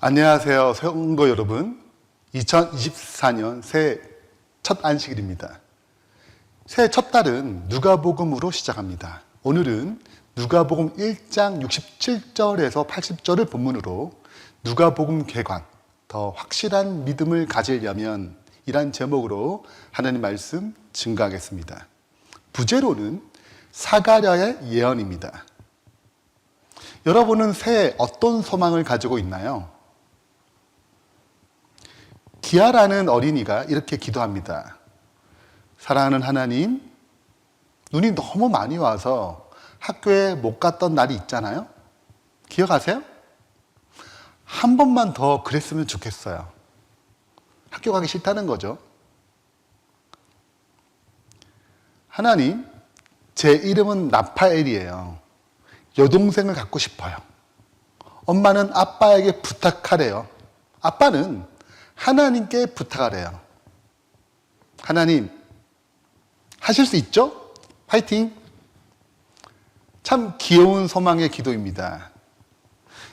안녕하세요, 성도 여러분. 2024년 새해 첫 안식일입니다. 새해 첫 달은 누가복음으로 시작합니다. 오늘은 누가복음 1장 67절에서 80절을 본문으로 누가복음 개관, 더 확실한 믿음을 가지려면 이란 제목으로 하나님 말씀 증거하겠습니다. 부제로는 사가랴의 예언입니다. 여러분은 새해 어떤 소망을 가지고 있나요? 기아라는 어린이가 이렇게 기도합니다. 사랑하는 하나님, 눈이 너무 많이 와서 학교에 못 갔던 날이 있잖아요. 기억하세요? 한 번만 더 그랬으면 좋겠어요. 학교 가기 싫다는 거죠. 하나님, 제 이름은 나파엘이에요. 여동생을 갖고 싶어요. 엄마는 아빠에게 부탁하래요. 아빠는 하나님께 부탁하래요. 하나님, 하실 수 있죠? 화이팅! 참 귀여운 소망의 기도입니다.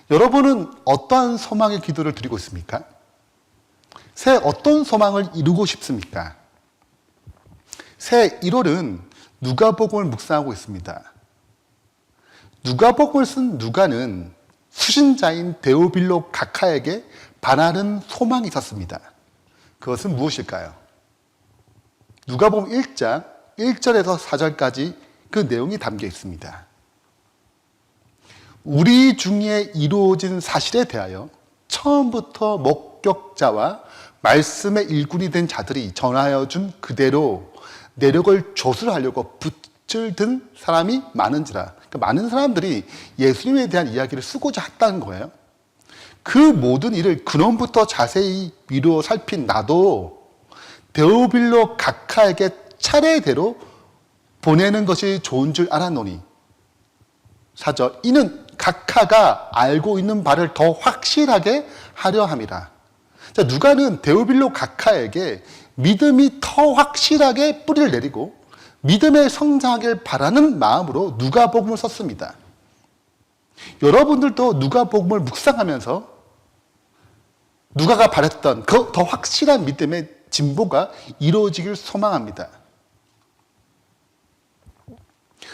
여러분은 어떠한 소망의 기도를 드리고 있습니까? 새해 어떤 소망을 이루고 싶습니까? 새해 1월은 누가복음을 묵상하고 있습니다. 누가복음을 쓴 누가는 수신자인 데오빌로 각하에게 바라는 소망이 있었습니다. 그것은 무엇일까요? 누가복음 1장 1절에서 4절까지 그 내용이 담겨 있습니다. 우리 중에 이루어진 사실에 대하여 처음부터 목격자와 말씀의 일꾼이 된 자들이 전하여 준 그대로 내력을 조술하려고 붓을 든 사람이 많은지라. 그러니까 많은 사람들이 예수님에 대한 이야기를 쓰고자 했다는 거예요. 그 모든 일을 근원부터 자세히 미루어 살핀 나도 데오빌로 각하에게 차례대로 보내는 것이 좋은 줄 알았노니 4절 이는 각하가 알고 있는 바를 더 확실하게 하려 함이라. 자, 누가는 데오빌로 각하에게 믿음이 더 확실하게 뿌리를 내리고 믿음에 성장하길 바라는 마음으로 누가복음을 썼습니다. 여러분들도 누가복음을 묵상하면서 누가가 바랬던 그 더 확실한 믿음의 진보가 이루어지길 소망합니다.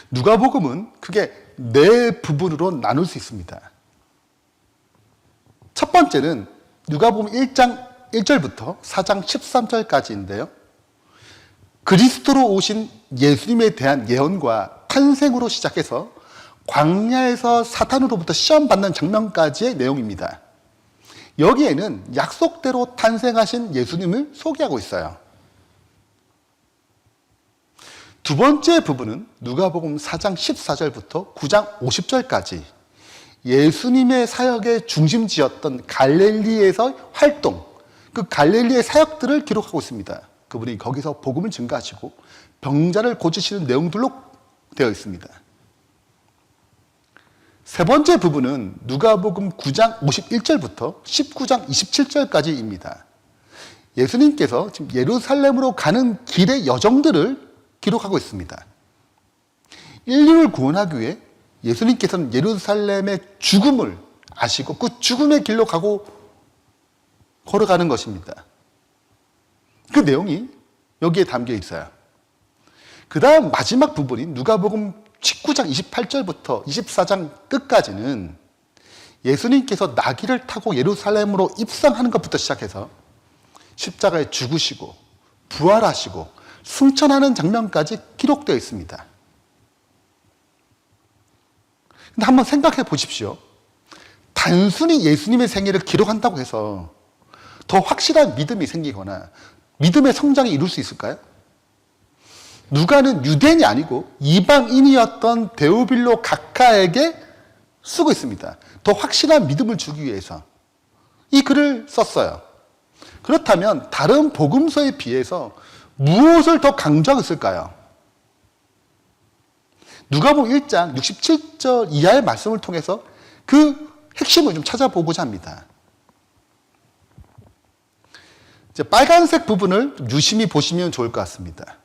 누가복음은 크게 네 부분으로 나눌 수 있습니다. 첫 번째는 누가복음 1장 1절부터 4장 13절까지인데요. 그리스도로 오신 예수님에 대한 예언과 탄생으로 시작해서 광야에서 사탄으로부터 시험받는 장면까지의 내용입니다. 여기에는 약속대로 탄생하신 예수님을 소개하고 있어요. 두 번째 부분은 누가복음 4장 14절부터 9장 50절까지 예수님의 사역의 중심지였던 갈릴리에서 활동, 그 갈릴리의 사역들을 기록하고 있습니다. 그분이 거기서 복음을 증거하시고 병자를 고치시는 내용들로 되어 있습니다. 세 번째 부분은 누가복음 9장 51절부터 19장 27절까지입니다. 예수님께서 지금 예루살렘으로 가는 길의 여정들을 기록하고 있습니다. 인류를 구원하기 위해 예수님께서는 예루살렘의 죽음을 아시고 그 죽음의 길로 걸어가는 것입니다. 그 내용이 여기에 담겨 있어요. 그 다음 마지막 부분인 누가복음 19장 28절부터 24장 끝까지는 예수님께서 나귀를 타고 예루살렘으로 입성하는 것부터 시작해서 십자가에 죽으시고 부활하시고 승천하는 장면까지 기록되어 있습니다. 근데 한번 생각해 보십시오. 단순히 예수님의 생애를 기록한다고 해서 더 확실한 믿음이 생기거나 믿음의 성장이 이룰 수 있을까요? 누가는 유대인이 아니고 이방인이었던 데오빌로 각하에게 쓰고 있습니다. 더 확실한 믿음을 주기 위해서 이 글을 썼어요. 그렇다면 다른 복음서에 비해서 무엇을 더 강조하고 있을까요? 누가복음 1장 67절 이하의 말씀을 통해서 그 핵심을 좀 찾아보고자 합니다. 이제 빨간색 부분을 유심히 보시면 좋을 것 같습니다.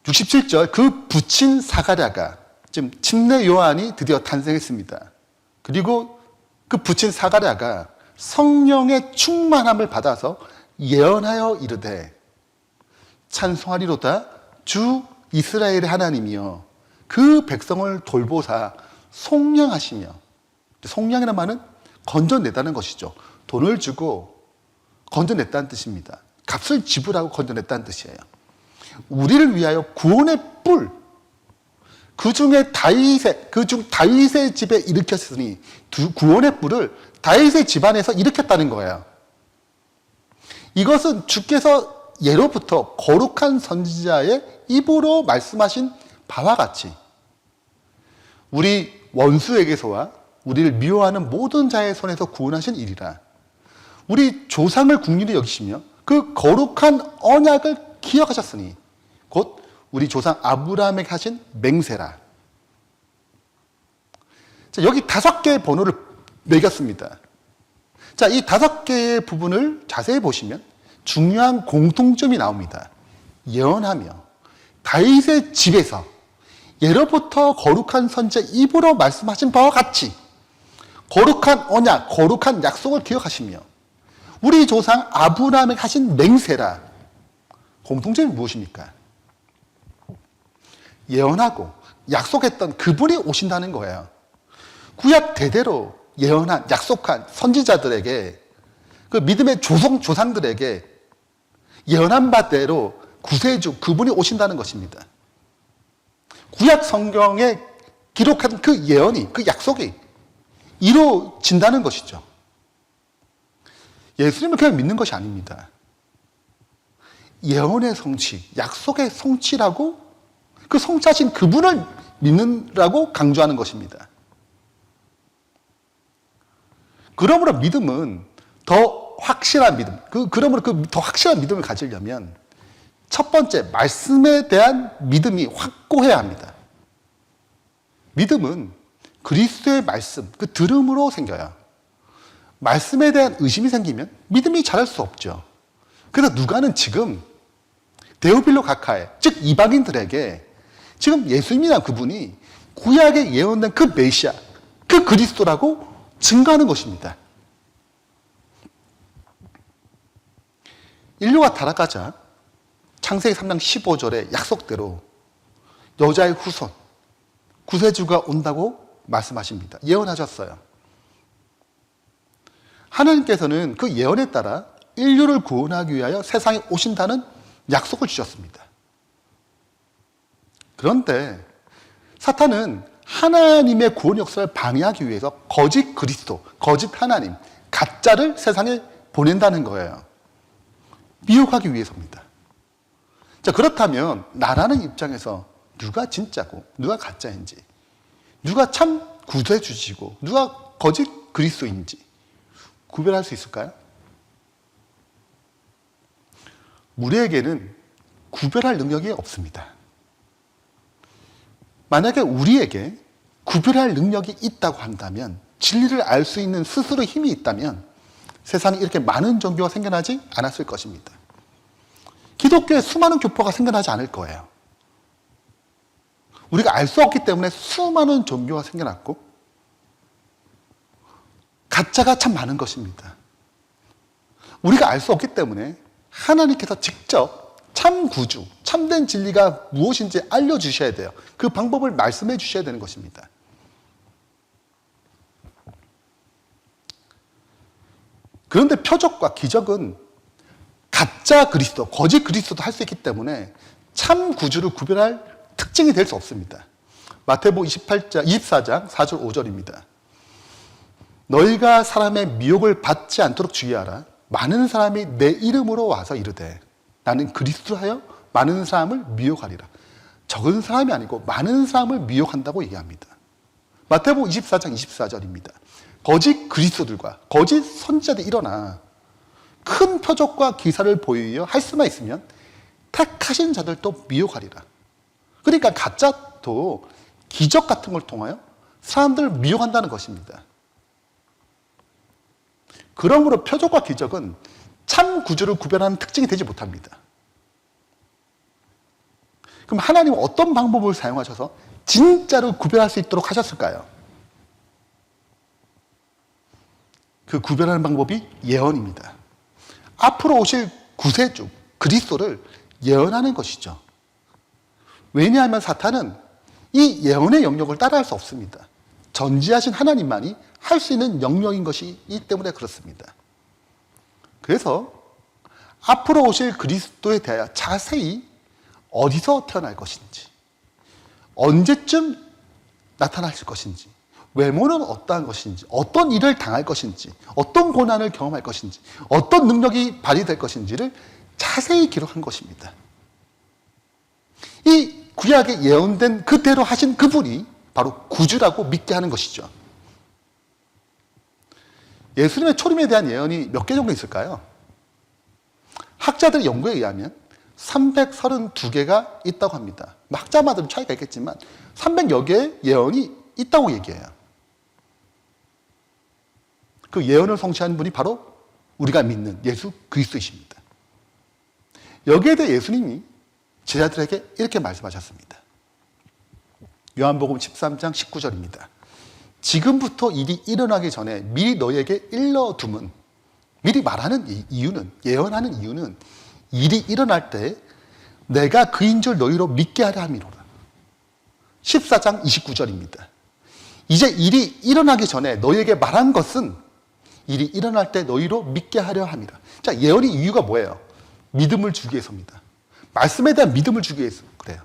67절 그 붙인 사가랴가 지금 침례 요한이 드디어 탄생했습니다. 그리고 그 붙인 사가랴가 성령의 충만함을 받아서 예언하여 이르되 찬송하리로다 주 이스라엘의 하나님이여 그 백성을 돌보사 속량하시며, 속량이라는 말은 건져냈다는 것이죠. 돈을 주고 건져냈다는 뜻입니다. 값을 지불하고 건져냈다는 뜻이에요. 우리를 위하여 구원의 뿔, 그중 다윗의 집에 일으켰으니 구원의 뿔을 다윗의 집안에서 일으켰다는 거예요. 이것은 주께서 예로부터 거룩한 선지자의 입으로 말씀하신 바와 같이 우리 원수에게서와 우리를 미워하는 모든 자의 손에서 구원하신 일이라. 우리 조상을 국률이 여기시며 그 거룩한 언약을 기억하셨으니 곧 우리 조상 아브라함에게 하신 맹세라. 자, 여기 5개의 번호를 매겼습니다. 자, 이 5개의 부분을 자세히 보시면 중요한 공통점이 나옵니다. 예언하며 다윗의 집에서 예로부터 거룩한 선지자 입으로 말씀하신 바와 같이 거룩한 언약, 거룩한 약속을 기억하시며 우리 조상 아브라함에게 하신 맹세라. 공통점이 무엇입니까? 예언하고 약속했던 그분이 오신다는 거예요. 구약 대대로 예언한, 약속한 선지자들에게, 그 믿음의 조상들에게 예언한 바대로 구세주 그분이 오신다는 것입니다. 구약 성경에 기록한 그 예언이, 그 약속이 이루어진다는 것이죠. 예수님을 그냥 믿는 것이 아닙니다. 예언의 성취, 약속의 성취라고 그 성취하신 그분을 믿는다고 강조하는 것입니다. 그러므로 믿음은 더 확실한 믿음, 그러므로 더 확실한 믿음을 가지려면 첫 번째, 말씀에 대한 믿음이 확고해야 합니다. 믿음은 그리스도의 말씀, 그 들음으로 생겨요. 말씀에 대한 의심이 생기면 믿음이 자랄 수 없죠. 그래서 누가는 지금 데오빌로 가카에, 즉 이방인들에게 지금 예수님이란 그분이 구약에 예언된 그 메시아, 그 그리스도라고 증거하는 것입니다. 인류가 타락하자 창세기 3장 15절의 약속대로 여자의 후손, 구세주가 온다고 말씀하십니다. 예언하셨어요. 하나님께서는 그 예언에 따라 인류를 구원하기 위하여 세상에 오신다는 약속을 주셨습니다. 그런데 사탄은 하나님의 구원 역사를 방해하기 위해서 거짓 그리스도, 거짓 하나님, 가짜를 세상에 보낸다는 거예요. 미혹하기 위해서입니다. 자, 그렇다면 나라는 입장에서 누가 진짜고 누가 가짜인지, 누가 참 구세주시고 누가 거짓 그리스도인지 구별할 수 있을까요? 우리에게는 구별할 능력이 없습니다. 만약에 우리에게 구별할 능력이 있다고 한다면, 진리를 알 수 있는 스스로 힘이 있다면 세상에 이렇게 많은 종교가 생겨나지 않았을 것입니다. 기독교에 수많은 교파가 생겨나지 않을 거예요. 우리가 알 수 없기 때문에 수많은 종교가 생겨났고 가짜가 참 많은 것입니다. 우리가 알 수 없기 때문에 하나님께서 직접 참 구주, 참된 진리가 무엇인지 알려주셔야 돼요. 그 방법을 말씀해 주셔야 되는 것입니다. 그런데 표적과 기적은 가짜 그리스도, 거짓 그리스도도 할 수 있기 때문에 참 구주를 구별할 특징이 될 수 없습니다. 마태복음 24장 4절 5절입니다. 너희가 사람의 미혹을 받지 않도록 주의하라. 많은 사람이 내 이름으로 와서 이르되 나는 그리스도하여 많은 사람을 미혹하리라. 적은 사람이 아니고 많은 사람을 미혹한다고 얘기합니다. 마태복음 24장 24절입니다. 거짓 그리스도들과 거짓 선지자들이 일어나 큰 표적과 기사를 보이어 할 수만 있으면 택하신 자들도 미혹하리라. 그러니까 가짜도 기적 같은 걸 통하여 사람들을 미혹한다는 것입니다. 그러므로 표적과 기적은 참 구주를 구별하는 특징이 되지 못합니다. 그럼 하나님은 어떤 방법을 사용하셔서 진짜로 구별할 수 있도록 하셨을까요? 그 구별하는 방법이 예언입니다. 앞으로 오실 구세주 그리스도를 예언하는 것이죠. 왜냐하면 사탄은 이 예언의 영역을 따라할 수 없습니다. 전지하신 하나님만이 할 수 있는 영역인 것이기 때문에 그렇습니다. 그래서 앞으로 오실 그리스도에 대하여 자세히 어디서 태어날 것인지, 언제쯤 나타나실 것인지, 외모는 어떠한 것인지, 어떤 일을 당할 것인지, 어떤 고난을 경험할 것인지, 어떤 능력이 발휘될 것인지를 자세히 기록한 것입니다. 이 구약에 예언된 그대로 하신 그분이 바로 구주라고 믿게 하는 것이죠. 예수님의 초림에 대한 예언이 몇 개 정도 있을까요? 학자들의 연구에 의하면 332개가 있다고 합니다. 학자마다 차이가 있겠지만 300여 개의 예언이 있다고 얘기해요. 그 예언을 성취한 분이 바로 우리가 믿는 예수 그리스도이십니다. 여기에 대해 예수님이 제자들에게 이렇게 말씀하셨습니다. 요한복음 13장 19절입니다. 지금부터 일이 일어나기 전에 미리 너희에게 일러둠은, 미리 말하는 이유는, 예언하는 이유는 일이 일어날 때 내가 그인 줄 너희로 믿게 하려 함이로라. 14장 29절입니다. 이제 일이 일어나기 전에 너희에게 말한 것은 일이 일어날 때 너희로 믿게 하려 함이라. 자, 예언의 이유가 뭐예요? 믿음을 주기 위해서입니다. 말씀에 대한 믿음을 주기 위해서 그래요.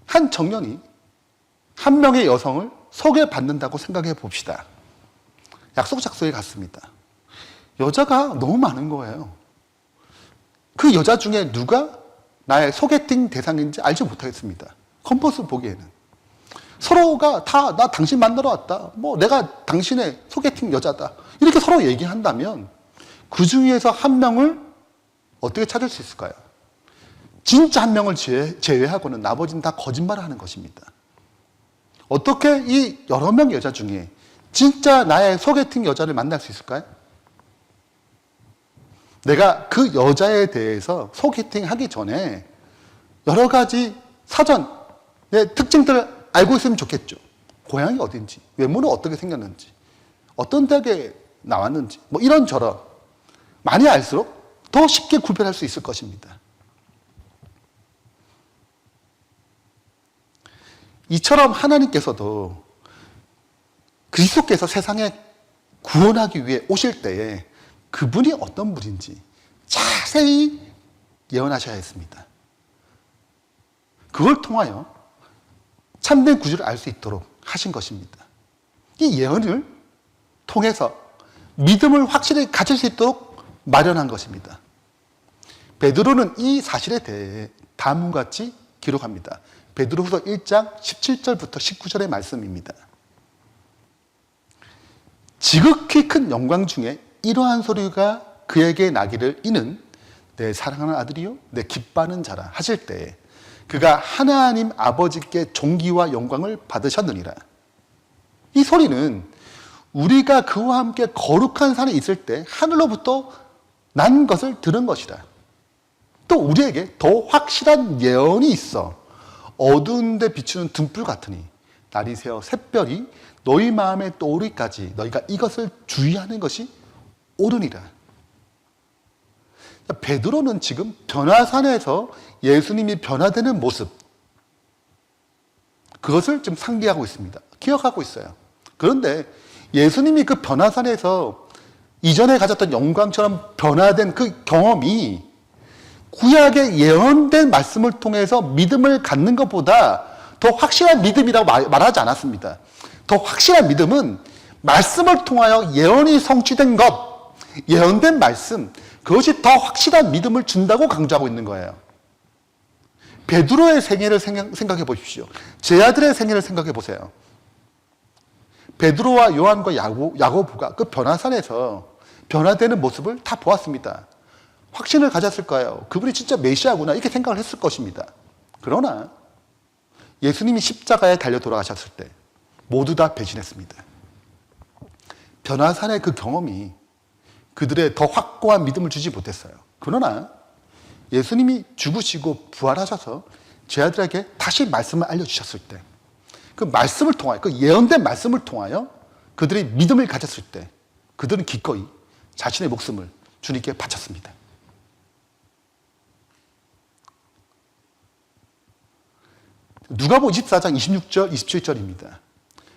한 청년이 한 명의 여성을 소개받는다고 생각해 봅시다. 약속 장소에 갔습니다. 여자가 너무 많은 거예요. 그 여자 중에 누가 나의 소개팅 대상인지 알지 못하겠습니다. 겉모습 보기에는. 서로가 다 나 당신 만나러 왔다. 뭐 내가 당신의 소개팅 여자다. 이렇게 서로 얘기한다면 그 중에서 한 명을 어떻게 찾을 수 있을까요? 진짜 한 명을 제외하고는 나머지는 다 거짓말을 하는 것입니다. 어떻게 이 여러 명의 여자 중에 진짜 나의 소개팅 여자를 만날 수 있을까요? 내가 그 여자에 대해서 소개팅 하기 전에 여러 가지 사전의 특징들을 알고 있으면 좋겠죠. 고향이 어딘지, 외모는 어떻게 생겼는지, 어떤 대학에 나왔는지, 뭐 이런저런 많이 알수록 더 쉽게 구별할 수 있을 것입니다. 이처럼 하나님께서도 그리스도께서 세상에 구원하기 위해 오실 때에 그분이 어떤 분인지 자세히 예언하셔야 했습니다. 그걸 통하여 참된 구주를 알 수 있도록 하신 것입니다. 이 예언을 통해서 믿음을 확실히 가질 수 있도록 마련한 것입니다. 베드로는 이 사실에 대해 다음과 같이 기록합니다. 베드로후서 1장 17절부터 19절의 말씀입니다. 지극히 큰 영광 중에 이러한 소리가 그에게 나기를 이는 내 사랑하는 아들이요 내 기뻐하는 자라 하실 때에 그가 하나님 아버지께 존귀와 영광을 받으셨느니라. 이 소리는 우리가 그와 함께 거룩한 산에 있을 때 하늘로부터 난 것을 들은 것이다. 또 우리에게 더 확실한 예언이 있어 어두운 데 비추는 등불 같으니 날이 새어 샛별이 너희 마음에 떠오르기까지 너희가 이것을 주의하는 것이 옳으니라. 베드로는 지금 변화산에서 예수님이 변화되는 모습, 그것을 지금 상기하고 있습니다. 기억하고 있어요. 그런데 예수님이 그 변화산에서 이전에 가졌던 영광처럼 변화된 그 경험이 구약에 예언된 말씀을 통해서 믿음을 갖는 것보다 더 확실한 믿음이라고 말하지 않았습니다. 더 확실한 믿음은 말씀을 통하여 예언이 성취된 것, 예언된 말씀, 그것이 더 확실한 믿음을 준다고 강조하고 있는 거예요. 베드로의 생애를 생각해 보십시오. 제 아들의 생애를 생각해 보세요. 베드로와 요한과 야고보가 그 변화산에서 변화되는 모습을 다 보았습니다. 확신을 가졌을 거예요. 그분이 진짜 메시아구나 이렇게 생각을 했을 것입니다. 그러나 예수님이 십자가에 달려 돌아가셨을 때 모두 다 배신했습니다. 변화산의 그 경험이 그들의 더 확고한 믿음을 주지 못했어요. 그러나 예수님이 죽으시고 부활하셔서 제 아들에게 다시 말씀을 알려주셨을 때 그 그 말씀을 통하여, 그 예언된 말씀을 통하여 그들이 믿음을 가졌을 때 그들은 기꺼이 자신의 목숨을 주님께 바쳤습니다. 누가복음 24장 26절, 27절입니다.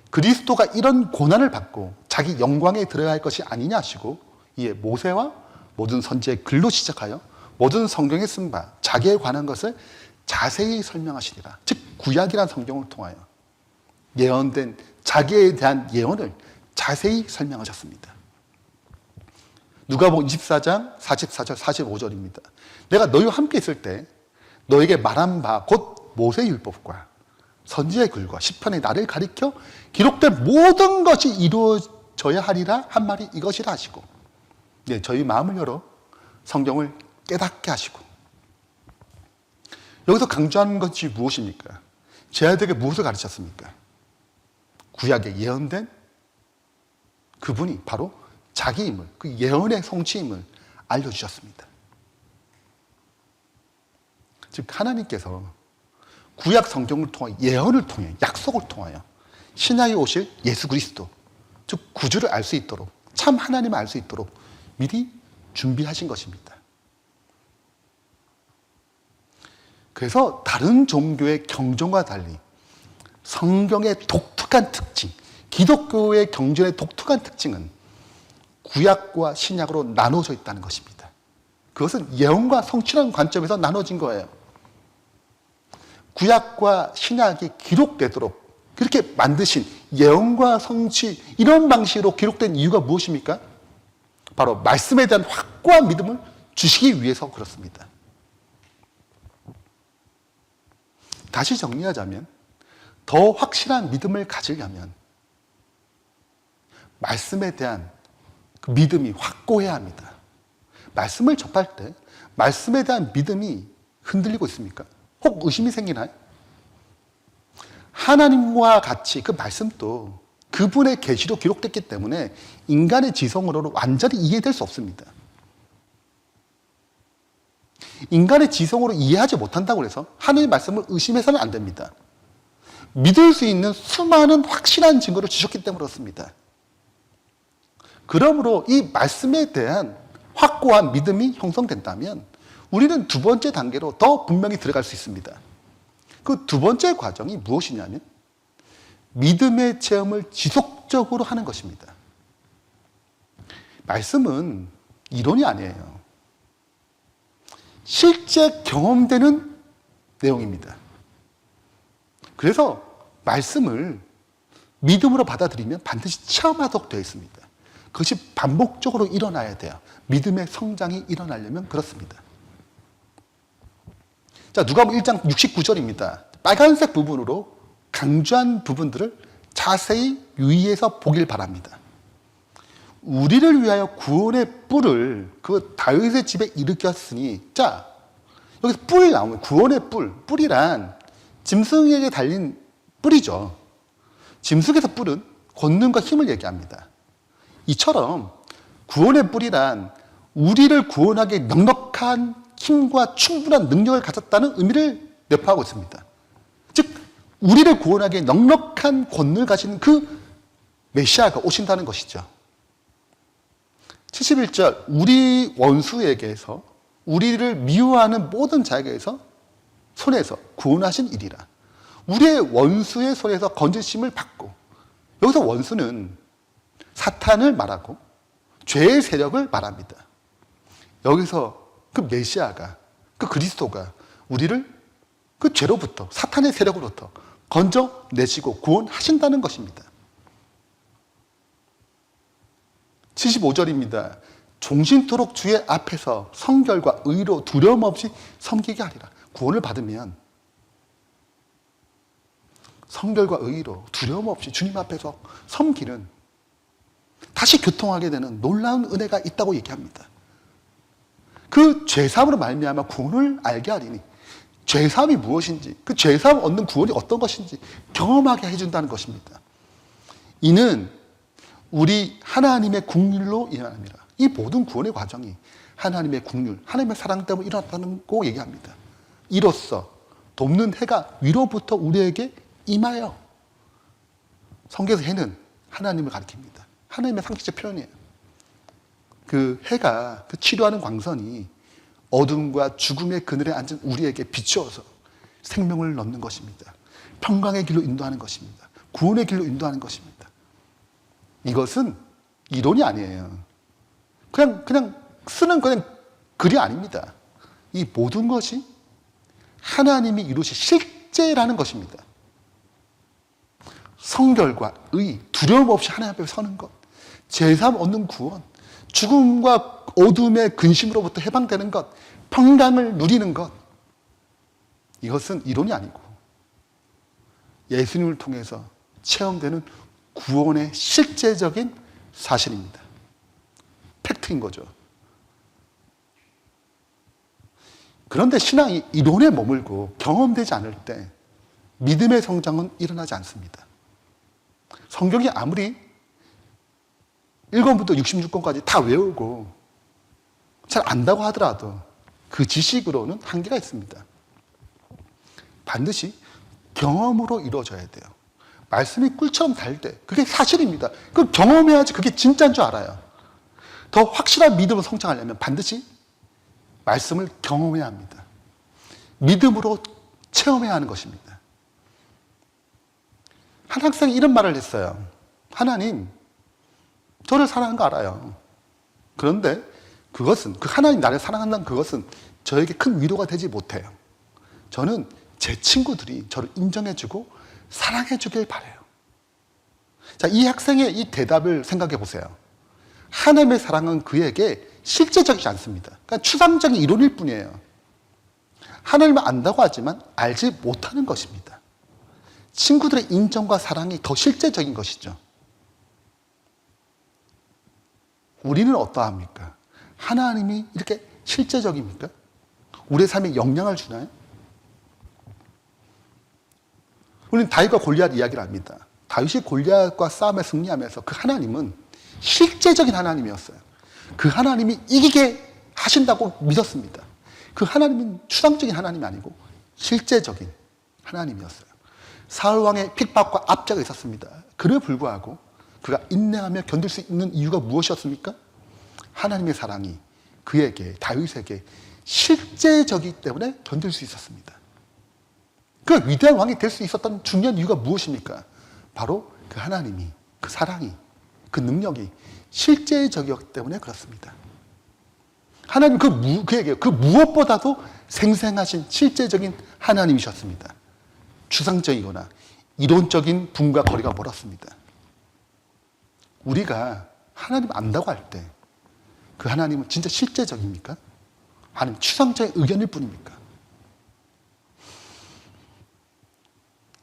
그리스도가 이런 고난을 받고 자기 영광에 들어갈 것이 아니냐 하시고 이에 모세와 모든 선지의 글로 시작하여 모든 성경에 쓴 바 자기에 관한 것을 자세히 설명하시니라. 즉 구약이란 성경을 통하여 예언된 자기에 대한 예언을 자세히 설명하셨습니다. 누가복음 24장 44절 45절입니다. 내가 너희와 함께 있을 때 너에게 말한 바 곧 모세의 율법과 선지의 글과 시편의 나를 가리켜 기록된 모든 것이 이루어져야 하리라 한 말이 이것이라 하시고, 네, 저희 마음을 열어 성경을 깨닫게 하시고, 여기서 강조하는 것이 무엇입니까? 제 아들에게 무엇을 가르쳤습니까? 구약에 예언된 그분이 바로 자기임을, 그 예언의 성취임을 알려주셨습니다. 즉 하나님께서 구약 성경을 통해 예언을 통해 약속을 통하여 신약에 오실 예수 그리스도, 즉 구주를 알 수 있도록, 참 하나님을 알 수 있도록 미리 준비하신 것입니다. 그래서 다른 종교의 경전과 달리 성경의 독특한 특징, 기독교의 경전의 독특한 특징은 구약과 신약으로 나눠져 있다는 것입니다. 그것은 예언과 성취라는 관점에서 나눠진 거예요. 구약과 신약이 기록되도록 그렇게 만드신 예언과 성취, 이런 방식으로 기록된 이유가 무엇입니까? 바로 말씀에 대한 확고한 믿음을 주시기 위해서 그렇습니다. 다시 정리하자면 더 확실한 믿음을 가지려면 말씀에 대한 그 믿음이 확고해야 합니다. 말씀을 접할 때 말씀에 대한 믿음이 흔들리고 있습니까? 혹 의심이 생기나요? 하나님과 같이 그 말씀도 그분의 계시로 기록됐기 때문에 인간의 지성으로는 완전히 이해될 수 없습니다. 인간의 지성으로 이해하지 못한다고 해서 하나님의 말씀을 의심해서는 안 됩니다. 믿을 수 있는 수많은 확실한 증거를 주셨기 때문에 그렇습니다. 그러므로 이 말씀에 대한 확고한 믿음이 형성된다면 우리는 두 번째 단계로 더 분명히 들어갈 수 있습니다. 그 두 번째 과정이 무엇이냐면 믿음의 체험을 지속적으로 하는 것입니다. 말씀은 이론이 아니에요. 실제 경험되는 내용입니다. 그래서 말씀을 믿음으로 받아들이면 반드시 체험하도록 되어 있습니다. 그것이 반복적으로 일어나야 돼요. 믿음의 성장이 일어나려면 그렇습니다. 자, 누가복음 1장 69절입니다. 빨간색 부분으로 강조한 부분들을 자세히 유의해서 보길 바랍니다. 우리를 위하여 구원의 뿔을 그 다윗의 집에 일으켰으니, 자, 여기서 뿔 나오면 구원의 뿔이란 짐승에게 달린 뿔이죠. 짐승에서 뿔은 권능과 힘을 얘기합니다. 이처럼 구원의 뿔이란 우리를 구원하기에 넉넉한 힘과 충분한 능력을 가졌다는 의미를 내포하고 있습니다. 즉 우리를 구원하기에 넉넉한 권능을 가진 그 메시아가 오신다는 것이죠. 71절, 우리 원수에게서, 우리를 미워하는 모든 자에게서 손에서 구원하신 일이라. 우리의 원수의 손에서 건지심을 받고, 여기서 원수는 사탄을 말하고 죄의 세력을 말합니다. 여기서 그 메시아가, 그 그리스도가 우리를 그 죄로부터, 사탄의 세력으로부터 건져내시고 구원하신다는 것입니다. 75절입니다. 종신토록 주의 앞에서 성결과 의로 두려움 없이 섬기게 하리라. 구원을 받으면 성결과 의로 두려움 없이 주님 앞에서 섬기는, 다시 교통하게 되는 놀라운 은혜가 있다고 얘기합니다. 그 죄사함으로 말미암아 구원을 알게 하리니, 죄사함이 무엇인지, 그 죄사함 얻는 구원이 어떤 것인지 경험하게 해준다는 것입니다. 이는 우리 하나님의 국률로 일어납니다. 이 모든 구원의 과정이 하나님의 국률, 하나님의 사랑 때문에 일어났다는 거 얘기합니다. 이로써 돕는 해가 위로부터 우리에게 임하여 성경에서 해는 하나님을 가리킵니다. 하나님의 상식적 표현이에요. 그 해가 그 치료하는 광선이 어둠과 죽음의 그늘에 앉은 우리에게 비추어서 생명을 넣는 것입니다. 평강의 길로 인도하는 것입니다. 구원의 길로 인도하는 것입니다. 이것은 이론이 아니에요. 그냥 쓰는 글이 아닙니다. 이 모든 것이 하나님이 이루신 실제라는 것입니다. 성결과 의, 두려움 없이 하나님 앞에 서는 것, 제삼 얻는 구원, 죽음과 어둠의 근심으로부터 해방되는 것, 평강을 누리는 것, 이것은 이론이 아니고 예수님을 통해서 체험되는 구원의 실제적인 사실입니다. 팩트인 거죠. 그런데 신앙이 이론에 머물고 경험되지 않을 때 믿음의 성장은 일어나지 않습니다. 성경이 아무리 1권부터 66권까지 다 외우고 잘 안다고 하더라도 그 지식으로는 한계가 있습니다. 반드시 경험으로 이루어져야 돼요. 말씀이 꿀처럼 달 때 그게 사실입니다. 그걸 경험해야지 그게 진짜인 줄 알아요. 더 확실한 믿음으로 성장하려면 반드시 말씀을 경험해야 합니다. 믿음으로 체험해야 하는 것입니다. 한 학생이 이런 말을 했어요. 하나님, 저를 사랑하는 거 알아요. 그런데 그것은, 그 하나님 나를 사랑한다는 그것은 저에게 큰 위로가 되지 못해요. 저는 제 친구들이 저를 인정해주고 사랑해주길 바라요. 자, 이 학생의 이 대답을 생각해 보세요. 하나님의 사랑은 그에게 실제적이지 않습니다. 그러니까 추상적인 이론일 뿐이에요. 하나님을 안다고 하지만 알지 못하는 것입니다. 친구들의 인정과 사랑이 더 실제적인 것이죠. 우리는 어떠합니까? 하나님이 이렇게 실제적입니까? 우리의 삶에 영향을 주나요? 우리는 다윗과 골리앗 이야기를 합니다. 다윗이 골리앗과 싸움에 승리하면서 그 하나님은 실제적인 하나님이었어요. 그 하나님이 이기게 하신다고 믿었습니다. 그 하나님은 추상적인 하나님이 아니고 실제적인 하나님이었어요. 사울 왕의 핍박과 압제가 있었습니다. 그럼에도 불구하고 그가 인내하며 견딜 수 있는 이유가 무엇이었습니까? 하나님의 사랑이 그에게, 다윗에게 실제적이기 때문에 견딜 수 있었습니다. 그 위대한 왕이 될 수 있었던 중요한 이유가 무엇입니까? 바로 그 하나님이, 그 사랑이, 그 능력이 실제적이었기 때문에 그렇습니다. 하나님 그에게 그 무엇보다도 생생하신 실제적인 하나님이셨습니다. 추상적이거나 이론적인 분과 거리가 멀었습니다. 우리가 하나님 안다고 할 때 그 하나님은 진짜 실제적입니까? 아니면 추상적인 의견일 뿐입니까?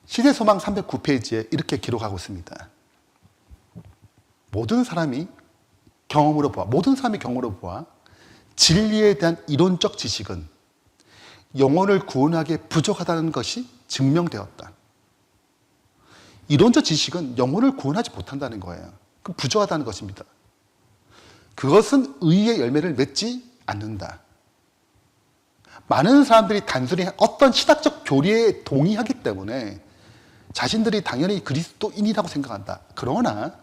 시대소망 309페이지에 이렇게 기록하고 있습니다. 모든 사람이 경험으로 보아 진리에 대한 이론적 지식은 영혼을 구원하기에 부족하다는 것이 증명되었다. 이론적 지식은 영혼을 구원하지 못한다는 거예요. 그 부족하다는 것입니다. 그것은 의의 열매를 맺지 않는다. 많은 사람들이 단순히 어떤 신학적 교리에 동의하기 때문에 자신들이 당연히 그리스도인이라고 생각한다. 그러나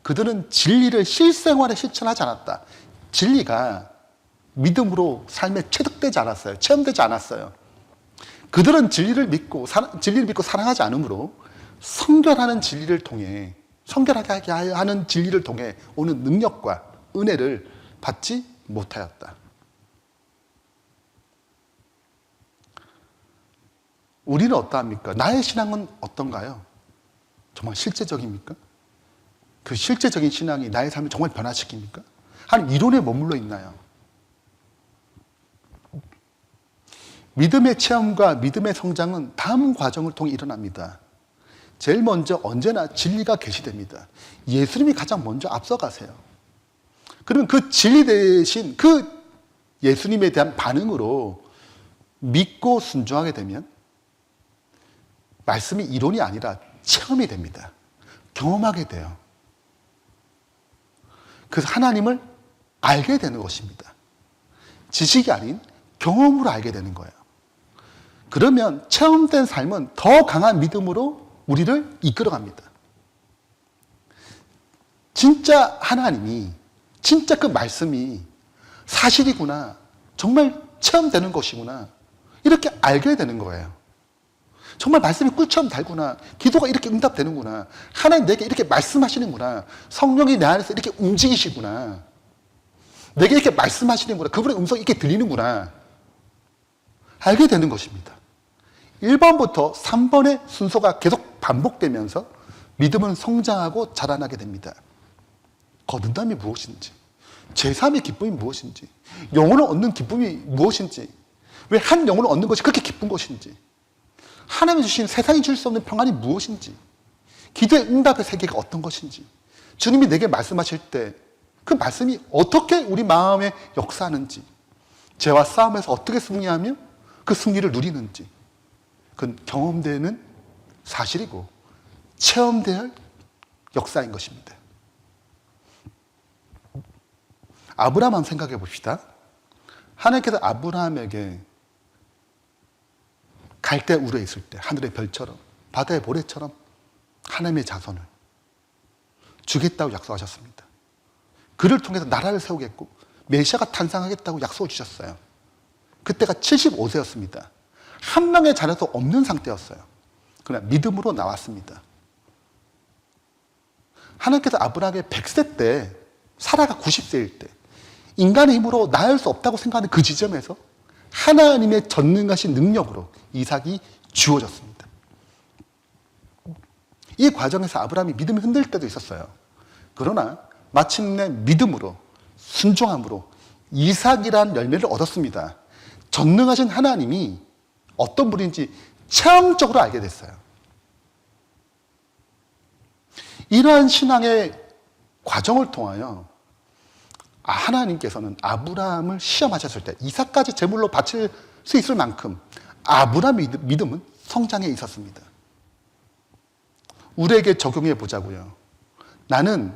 그들은 진리를 실생활에 실천하지 않았다. 진리가 믿음으로 삶에 체득되지 않았어요. 체험되지 않았어요. 그들은 진리를 믿고 사랑하지 않으므로 성결하는 진리를 통해, 성결하게 하는 진리를 통해 오는 능력과 은혜를 받지 못하였다. 우리는 어떠합니까? 나의 신앙은 어떤가요? 정말 실제적입니까? 그 실제적인 신앙이 나의 삶을 정말 변화시킵니까? 아니면 이론에 머물러 있나요? 믿음의 체험과 믿음의 성장은 다음 과정을 통해 일어납니다. 제일 먼저 언제나 진리가 계시됩니다. 예수님이 가장 먼저 앞서가세요. 그러면 그 진리 대신 그 예수님에 대한 반응으로 믿고 순종하게 되면 말씀이 이론이 아니라 체험이 됩니다. 경험하게 돼요. 그래서 하나님을 알게 되는 것입니다. 지식이 아닌 경험으로 알게 되는 거예요. 그러면 체험된 삶은 더 강한 믿음으로 우리를 이끌어갑니다. 진짜 하나님이, 진짜 그 말씀이 사실이구나, 정말 체험되는 것이구나, 이렇게 알게 되는 거예요. 정말 말씀이 꿀처럼 달구나, 기도가 이렇게 응답되는구나, 하나님 내게 이렇게 말씀하시는구나, 성령이 내 안에서 이렇게 움직이시구나, 내게 이렇게 말씀하시는구나, 그분의 음성이 이렇게 들리는구나, 알게 되는 것입니다. 1번부터 3번의 순서가 계속 반복되면서 믿음은 성장하고 자라나게 됩니다. 거듭남이 무엇인지, 제3의 기쁨이 무엇인지, 영혼을 얻는 기쁨이 무엇인지, 왜 한 영혼을 얻는 것이 그렇게 기쁜 것인지, 하나님이 주신 세상이 줄 수 없는 평안이 무엇인지, 기도의 응답의 세계가 어떤 것인지, 주님이 내게 말씀하실 때 그 말씀이 어떻게 우리 마음에 역사하는지, 죄와 싸움에서 어떻게 승리하며 그 승리를 누리는지, 그건 경험되는 사실이고 체험되어야 할 역사인 것입니다. 아브라함 한번 생각해 봅시다. 하나님께서 아브라함에게 갈대 우르에 있을 때 하늘의 별처럼 바다의 모래처럼 하나님의 자손을 주겠다고 약속하셨습니다. 그를 통해서 나라를 세우겠고 메시아가 탄생하겠다고 약속을 주셨어요. 그때가 75세였습니다. 한 명의 자녀도 없는 상태였어요. 그러나 믿음으로 나왔습니다. 하나님께서 아브라함에게 100세 때, 사라가 90세일 때 인간의 힘으로 낳을 수 없다고 생각하는 그 지점에서 하나님의 전능하신 능력으로 이삭이 주어졌습니다. 이 과정에서 아브라함이 믿음이 흔들릴 때도 있었어요. 그러나 마침내 믿음으로, 순종함으로 이삭이라는 열매를 얻었습니다. 전능하신 하나님이 어떤 분인지 체험적으로 알게 됐어요. 이러한 신앙의 과정을 통하여 하나님께서는 아브라함을 시험하셨을 때 이삭까지 제물로 바칠 수 있을 만큼 아브라함의 믿음은 성장해 있었습니다. 우리에게 적용해 보자고요. 나는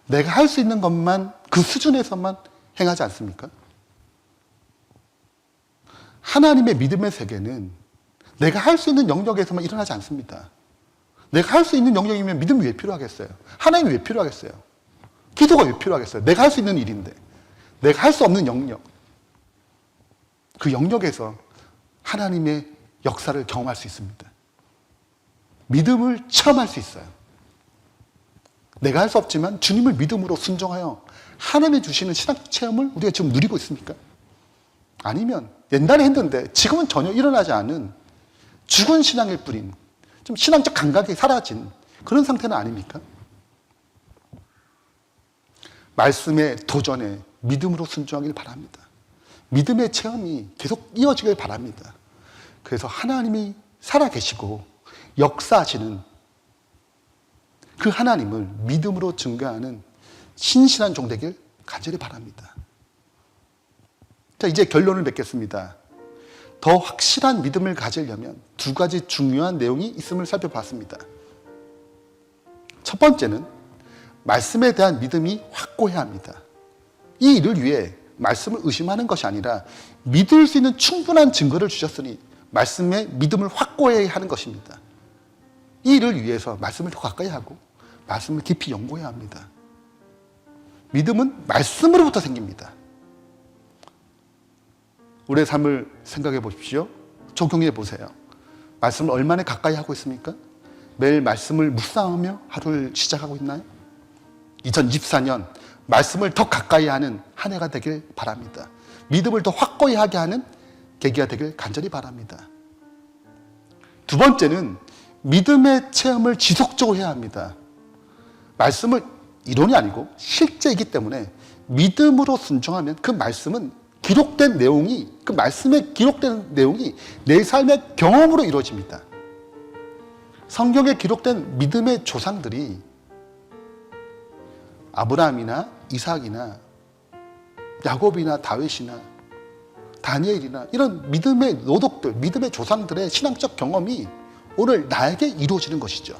내가 할 수 있는 것만, 그 수준에서만 행하지 않습니까? 하나님의 믿음의 세계는 내가 할 수 있는 영역에서만 일어나지 않습니다. 내가 할 수 있는 영역이면 믿음이 왜 필요하겠어요? 하나님이 왜 필요하겠어요? 기도가 왜 필요하겠어요? 내가 할 수 있는 일인데. 내가 할 수 없는 영역, 그 영역에서 하나님의 역사를 경험할 수 있습니다. 믿음을 체험할 수 있어요. 내가 할 수 없지만 주님을 믿음으로 순종하여 하나님이 주시는 신학 체험을 우리가 지금 누리고 있습니까? 아니면 옛날에 했는데 지금은 전혀 일어나지 않은 죽은 신앙일 뿐인, 좀 신앙적 감각이 사라진 그런 상태는 아닙니까? 말씀의 도전에 믿음으로 순종하길 바랍니다. 믿음의 체험이 계속 이어지길 바랍니다. 그래서 하나님이 살아계시고 역사하시는 그 하나님을 믿음으로 증거하는 신실한 종 되길 간절히 바랍니다. 자, 이제 결론을 맺겠습니다. 더 확실한 믿음을 가지려면 두 가지 중요한 내용이 있음을 살펴봤습니다. 첫 번째는 말씀에 대한 믿음이 확고해야 합니다. 이 일을 위해 말씀을 의심하는 것이 아니라 믿을 수 있는 충분한 증거를 주셨으니 말씀에 믿음을 확고해야 하는 것입니다. 이 일을 위해서 말씀을 더 가까이 하고 말씀을 깊이 연구해야 합니다. 믿음은 말씀으로부터 생깁니다. 우리의 삶을 생각해 보십시오. 적용해 보세요. 말씀을 얼마나 가까이 하고 있습니까? 매일 말씀을 묵상하며 하루를 시작하고 있나요? 2024년 말씀을 더 가까이 하는 한 해가 되길 바랍니다. 믿음을 더 확고히 하게 하는 계기가 되길 간절히 바랍니다. 두 번째는 믿음의 체험을 지속적으로 해야 합니다. 말씀을 이론이 아니고 실제이기 때문에 믿음으로 순종하면 그 말씀은 기록된 내용이, 그 말씀에 기록된 내용이 내 삶의 경험으로 이루어집니다. 성경에 기록된 믿음의 조상들이 아브라함이나 이삭이나 야곱이나 다윗이나 다니엘이나 이런 믿음의 노독들, 믿음의 조상들의 신앙적 경험이 오늘 나에게 이루어지는 것이죠.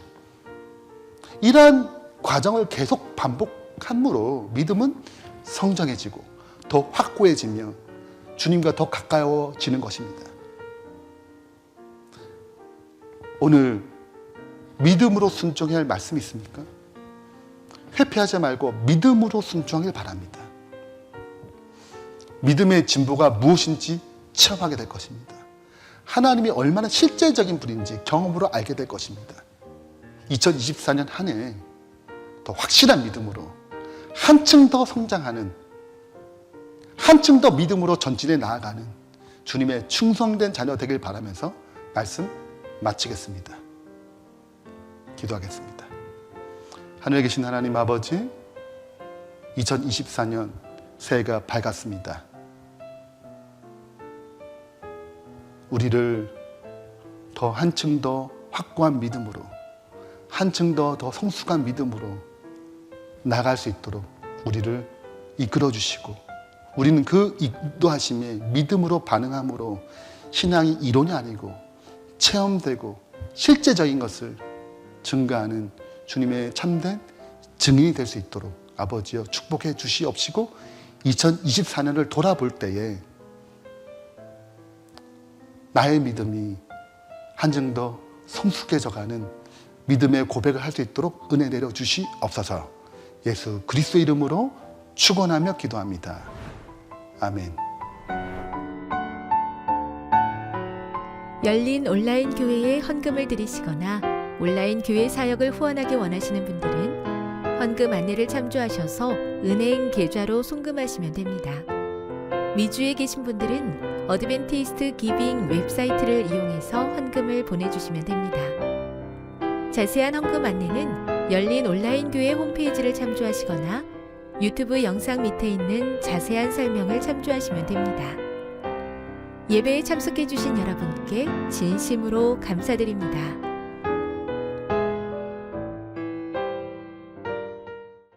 이러한 과정을 계속 반복함으로 믿음은 성장해지고 더 확고해지며 주님과 더 가까워지는 것입니다. 오늘 믿음으로 순종해야 할 말씀이 있습니까? 회피하지 말고 믿음으로 순종하길 바랍니다. 믿음의 진보가 무엇인지 체험하게 될 것입니다. 하나님이 얼마나 실제적인 분인지 경험으로 알게 될 것입니다. 2024년 한 해 더 확실한 믿음으로 한층 더 성장하는, 한층 더 믿음으로 전진해 나아가는 주님의 충성된 자녀 되길 바라면서 말씀 마치겠습니다. 기도하겠습니다. 하늘에 계신 하나님 아버지, 2024년 새해가 밝았습니다. 우리를 더 한층 더 확고한 믿음으로, 한층 더 성숙한 믿음으로 나갈 수 있도록 우리를 이끌어 주시고, 우리는 그 인도하심에 믿음으로 반응함으로 신앙이 이론이 아니고 체험되고 실제적인 것을 증거하는 주님의 참된 증인이 될 수 있도록 아버지여 축복해 주시옵시고, 2024년을 돌아볼 때에 나의 믿음이 한층 더 성숙해져가는 믿음의 고백을 할 수 있도록 은혜 내려 주시옵소서. 예수 그리스도의 이름으로 축원하며 기도합니다. 아멘. 열린 온라인 교회에 헌금을 드리시거나 온라인 교회 사역을 후원하기 원하시는 분들은 헌금 안내를 참조하셔서 은행 계좌로 송금하시면 됩니다. 미주에 계신 분들은 어드벤티스트 기빙 웹사이트를 이용해서 헌금을 보내주시면 됩니다. 자세한 헌금 안내는 열린 온라인 교회 홈페이지를 참조하시거나 유튜브 영상 밑에 있는 자세한 설명을 참조하시면 됩니다. 예배에 참석해 주신 여러분께 진심으로 감사드립니다.